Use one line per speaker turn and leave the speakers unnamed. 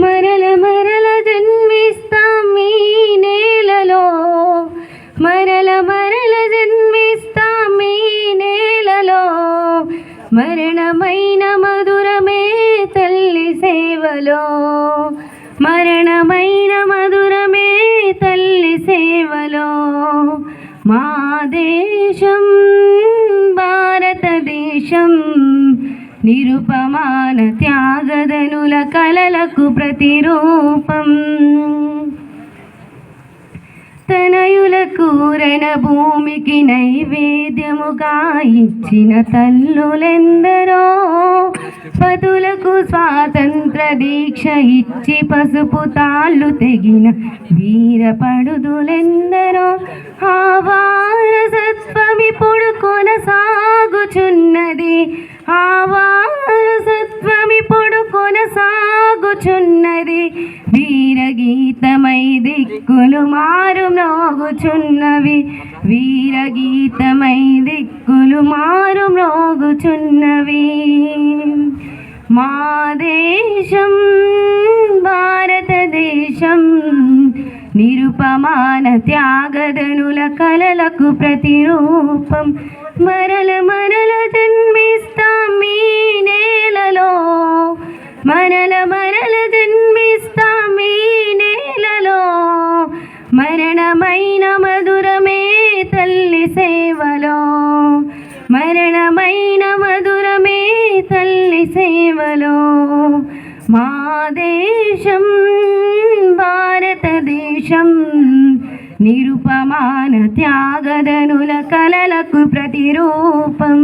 మరల మరల జన్మిస్తాం ఈ నేలలో, మరల మరల జన్మిస్తాం ఈ నేలలో. మరణమైన మధురమే తల్లి సేవలో, మరణమైన మధురమే తల్లి సేవలో. మా దేశం భారతదేశం నిరుపమాన త్యాగదనుల కలలకు ప్రతిరూపం. తనయులకు రణభూమికి నైవేద్యముగా ఇచ్చిన తల్లులెందరో, పతులకు స్వాతంత్ర దీక్ష ఇచ్చి పసుపు తాళ్ళు తెగిన వీరపడుదులెందరో. ఆ వారసత్వమిప్పుడు కొనసాగుచున్నది, ఆ వారసత్వమిప్పుడు కొనసాగుచున్నది. వీరగీతమై దిక్కులు మారు మ్రోగుచున్నవి, వీరగీతమై దిక్కులు మారు మ్రోగుచున్నవి. మా దేశం భారతదేశం నిరుపమాన త్యాగదనుల కలలకు ప్రతిరూపం. మరల మరల జన్మిస్తాం ఈ నేలలో, మరల మరల జన్మిస్తాం ఈ నేలలో. మరణమైన మధురమే తల్లి సేవలో, మరణమైన మధురమే తల్లి సేవలో. మా దేశం భారతదేశం నిరుపమాన త్యాగదనుల కలలకు ప్రతిరూపం.